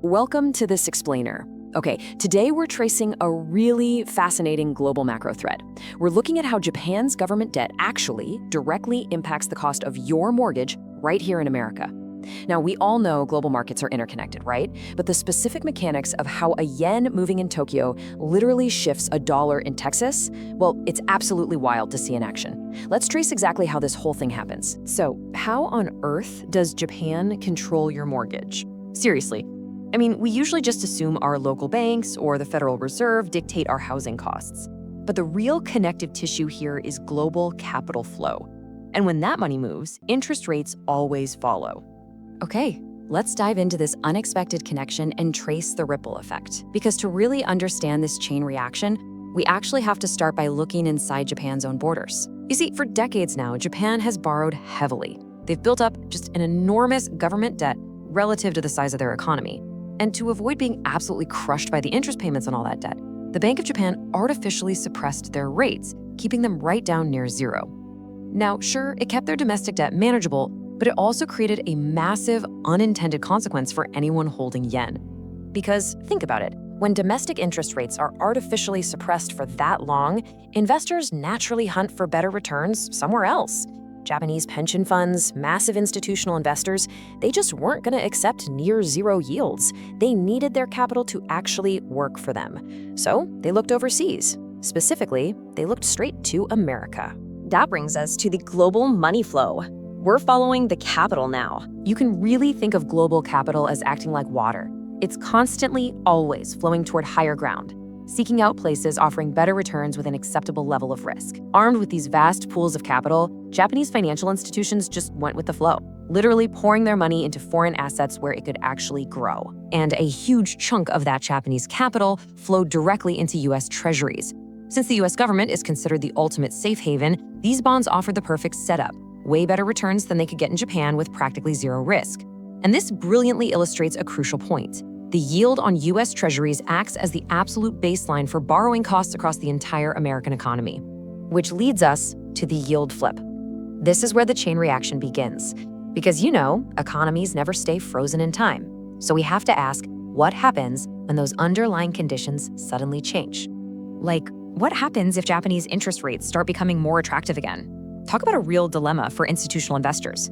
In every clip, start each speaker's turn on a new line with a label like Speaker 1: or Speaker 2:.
Speaker 1: Welcome to this explainer. Okay, today we're tracing a really fascinating global macro thread. We're looking at how Japan's government debt actually directly impacts the cost of your mortgage right here in America. Now, we all know global markets are interconnected, right? But the specific mechanics of how a yen moving in Tokyo literally shifts a dollar in Texas, well, it's absolutely wild to see in action. Let's trace exactly how this whole thing happens. So, how on earth does Japan control your mortgage? Seriously. I mean, we usually just assume our local banks or the Federal Reserve dictate our housing costs. But the real connective tissue here is global capital flow. And when that money moves, interest rates always follow. Okay, let's dive into this unexpected connection and trace the ripple effect. Because to really understand this chain reaction, we actually have to start by looking inside Japan's own borders. You see, for decades now, Japan has borrowed heavily. They've built up just an enormous government debt relative to the size of their economy. And to avoid being absolutely crushed by the interest payments on all that debt, the Bank of Japan artificially suppressed their rates, keeping them right down near zero. Now, sure, it kept their domestic debt manageable, but it also created a massive unintended consequence for anyone holding yen. Because think about it, when domestic interest rates are artificially suppressed for that long, investors naturally hunt for better returns somewhere else. Japanese pension funds, massive institutional investors, they just weren't going to accept near zero yields. They needed their capital to actually work for them. So they looked overseas. Specifically, they looked straight to America.
Speaker 2: That brings us to the global money flow. We're following the capital now.
Speaker 1: You can really think of global capital as acting like water. It's constantly, always flowing toward higher ground, seeking out places offering better returns with an acceptable level of risk. Armed with these vast pools of capital, Japanese financial institutions just went with the flow, literally pouring their money into foreign assets where it could actually grow. And a huge chunk of that Japanese capital flowed directly into U.S. Treasuries. Since the U.S. government is considered the ultimate safe haven, these bonds offer the perfect setup, way better returns than they could get in Japan with practically zero risk. And this brilliantly illustrates a crucial point. The yield on U.S. Treasuries acts as the absolute baseline for borrowing costs across the entire American economy. Which leads us to the yield flip. This is where the chain reaction begins. Because economies never stay frozen in time. So we have to ask, what happens when those underlying conditions suddenly change? Like, what happens if Japanese interest rates start becoming more attractive again? Talk about a real dilemma for institutional investors.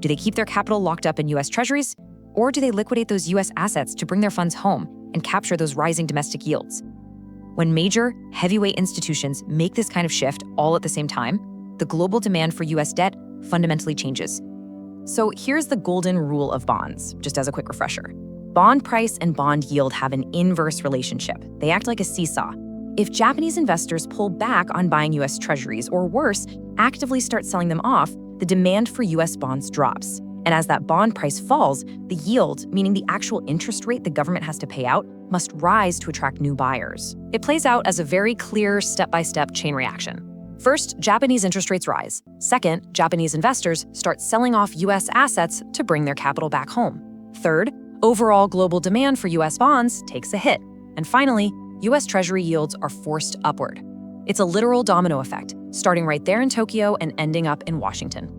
Speaker 1: Do they keep their capital locked up in U.S. Treasuries? Or do they liquidate those U.S. assets to bring their funds home and capture those rising domestic yields? When major, heavyweight institutions make this kind of shift all at the same time, the global demand for U.S. debt fundamentally changes. So here's the golden rule of bonds, just as a quick refresher. Bond price and bond yield have an inverse relationship. They act like a seesaw. If Japanese investors pull back on buying U.S. Treasuries, or worse, actively start selling them off, the demand for U.S. bonds drops. And as that bond price falls, the yield, meaning the actual interest rate the government has to pay out, must rise to attract new buyers. It plays out as a very clear step-by-step chain reaction. First, Japanese interest rates rise. Second, Japanese investors start selling off U.S. assets to bring their capital back home. Third, overall global demand for U.S. bonds takes a hit. And finally, U.S. Treasury yields are forced upward. It's a literal domino effect, starting right there in Tokyo and ending up in Washington.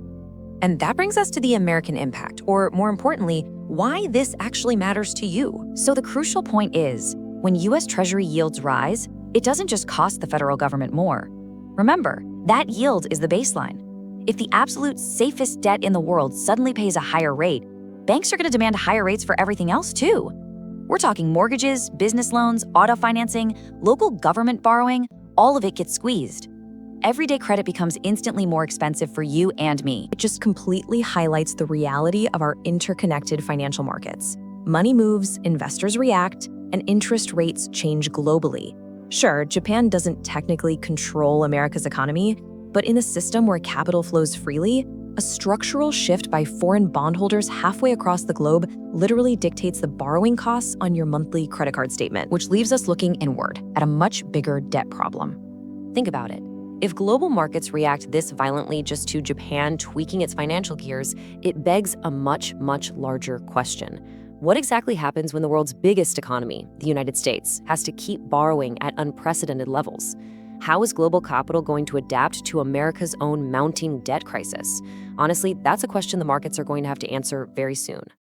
Speaker 1: And that brings us to the American impact, or more importantly, why this actually matters to you. So the crucial point is, when U.S. Treasury yields rise, it doesn't just cost the federal government more. Remember, that yield is the baseline. If the absolute safest debt in the world suddenly pays a higher rate, banks are going to demand higher rates for everything else too. We're talking mortgages, business loans, auto financing, local government borrowing, all of it gets squeezed. Everyday credit becomes instantly more expensive for you and me. It just completely highlights the reality of our interconnected financial markets. Money moves, investors react, and interest rates change globally. Sure, Japan doesn't technically control America's economy, but in a system where capital flows freely, a structural shift by foreign bondholders halfway across the globe literally dictates the borrowing costs on your monthly credit card statement, which leaves us looking inward at a much bigger debt problem. Think about it. If global markets react this violently just to Japan tweaking its financial gears, it begs a much, much larger question. What exactly happens when the world's biggest economy, the United States, has to keep borrowing at unprecedented levels? How is global capital going to adapt to America's own mounting debt crisis? Honestly, that's a question the markets are going to have to answer very soon.